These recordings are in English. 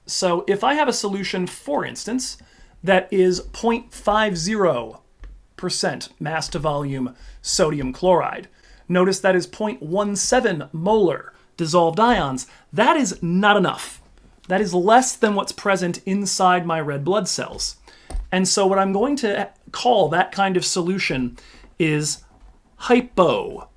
So if I have a solution, for instance, that is 0.50% mass to volume sodium chloride, notice that is 0.17 molar dissolved ions. That is not enough. That is less than what's present inside my red blood cells. And so what I'm going to call that kind of solution is hypotonic.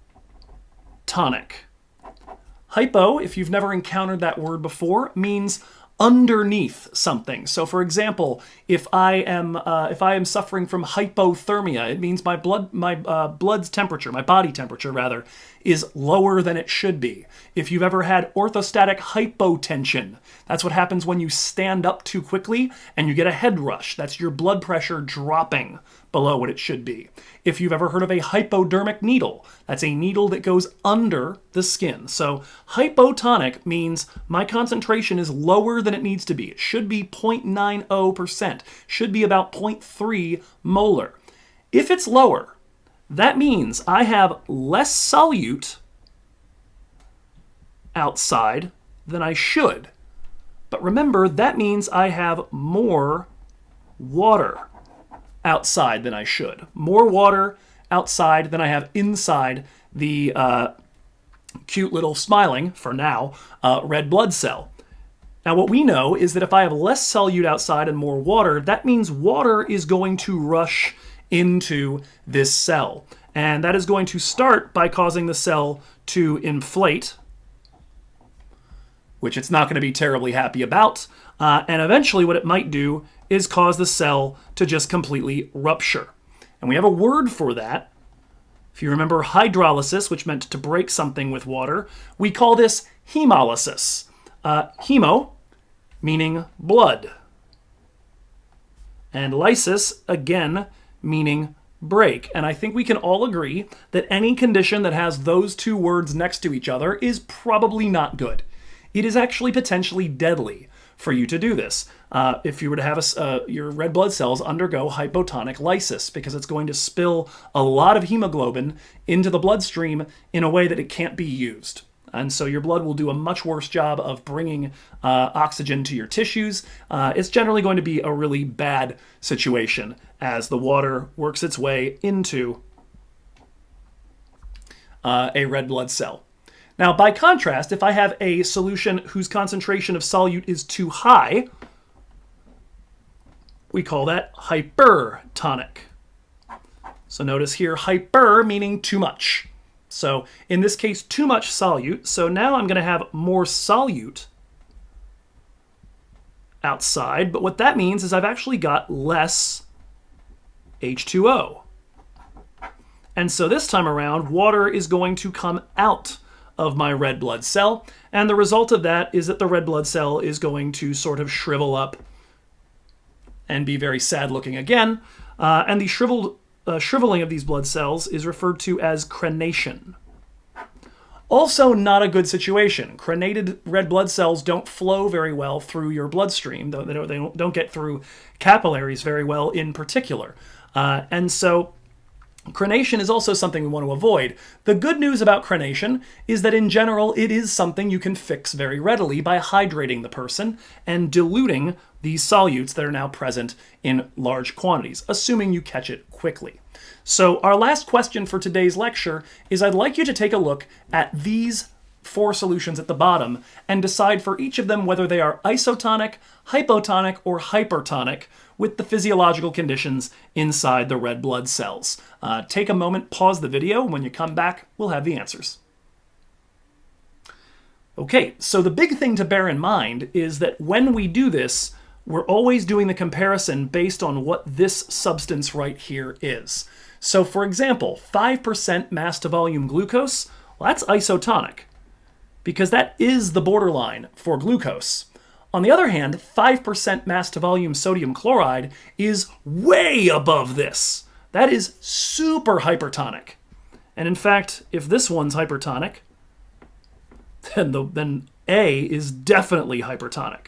Hypo, if you've never encountered that word before, means underneath something. So for example, if I am suffering from hypothermia, it means my blood's temperature, my body temperature rather, is lower than it should be. If you've ever had orthostatic hypotension, that's what happens when you stand up too quickly and you get a head rush. That's your blood pressure dropping below what it should be. If you've ever heard of a hypodermic needle, that's a needle that goes under the skin. So hypotonic means my concentration is lower than it needs to be. It should be 0.90%, should be about 0.3 molar. If it's lower, that means I have less solute outside than I should. But remember, that means I have more water outside than I should. More water outside than I have inside the cute little smiling, for now, red blood cell. Now what we know is that if I have less solute outside and more water, that means water is going to rush into this cell. And that is going to start by causing the cell to inflate, which it's not going to be terribly happy about. And eventually what it might do is cause the cell to just completely rupture. And we have a word for that. If you remember hydrolysis, which meant to break something with water, we call this hemolysis. Hemo, meaning blood. And lysis, again, meaning break. And I think we can all agree that any condition that has those two words next to each other is probably not good. It is actually potentially deadly for you to do this. If you were to have your red blood cells undergo hypotonic lysis, because it's going to spill a lot of hemoglobin into the bloodstream in a way that it can't be used. And so your blood will do a much worse job of bringing oxygen to your tissues. It's generally going to be a really bad situation as the water works its way into a red blood cell. Now, by contrast, if I have a solution whose concentration of solute is too high, we call that hypertonic. So notice here, hyper meaning too much. So in this case, too much solute. So now I'm going to have more solute outside. But what that means is I've actually got less H2O. And so this time around, water is going to come out of my red blood cell. And the result of that is that the red blood cell is going to sort of shrivel up and be very sad looking again. And the shriveling of these blood cells is referred to as crenation. Also not a good situation. Crenated red blood cells don't flow very well through your bloodstream. They don't get through capillaries very well in particular. And so crenation is also something we want to avoid. The good news about crenation is that in general it is something you can fix very readily by hydrating the person and diluting these solutes that are now present in large quantities, assuming you catch it quickly. So our last question for today's lecture is I'd like you to take a look at these 4 solutions at the bottom and decide for each of them whether they are isotonic, hypotonic, or hypertonic with the physiological conditions inside the red blood cells. Take a moment, pause the video. When you come back, we'll have the answers. Okay, so the big thing to bear in mind is that when we do this, we're always doing the comparison based on what this substance right here is. So for example, 5% mass to volume glucose, well, that's isotonic, because that is the borderline for glucose. On the other hand, 5% mass to volume sodium chloride is way above this. That is super hypertonic. And in fact, if this one's hypertonic, then A is definitely hypertonic.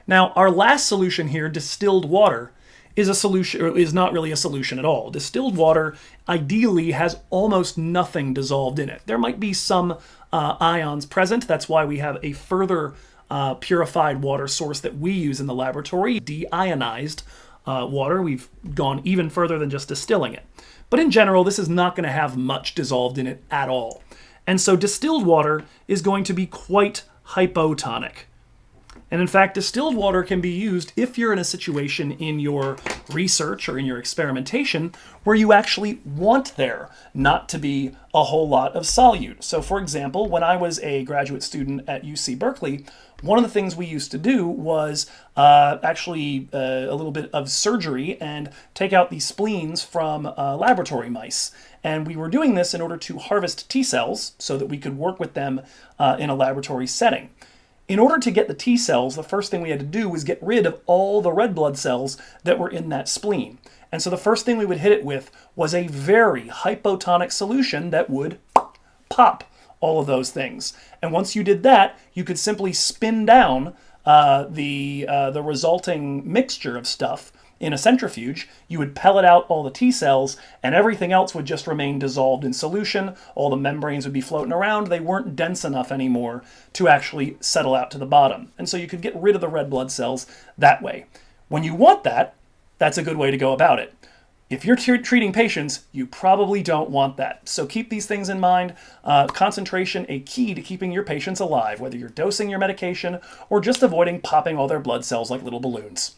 Now, our last solution here, distilled water, is a solution, or is not really a solution at all. Distilled water ideally has almost nothing dissolved in it. There might be some ions present. That's why we have a further purified water source that we use in the laboratory, deionized water. We've gone even further than just distilling it. But in general, this is not going to have much dissolved in it at all. And so distilled water is going to be quite hypotonic. And in fact, distilled water can be used if you're in a situation in your research or in your experimentation where you actually want there not to be a whole lot of solute. So for example, when I was a graduate student at UC Berkeley, one of the things we used to do was actually a little bit of surgery and take out the spleens from laboratory mice. And we were doing this in order to harvest T cells so that we could work with them in a laboratory setting. In order to get the T cells, the first thing we had to do was get rid of all the red blood cells that were in that spleen. And so the first thing we would hit it with was a very hypotonic solution that would pop all of those things. And once you did that, you could simply spin down the resulting mixture of stuff in a centrifuge. You would pellet out all the T cells, and everything else would just remain dissolved in solution. All the membranes would be floating around. They weren't dense enough anymore to actually settle out to the bottom. And so you could get rid of the red blood cells that way. When you want that, that's a good way to go about it. If you're treating patients, you probably don't want that. So keep these things in mind. Concentration, a key to keeping your patients alive, whether you're dosing your medication or just avoiding popping all their blood cells like little balloons.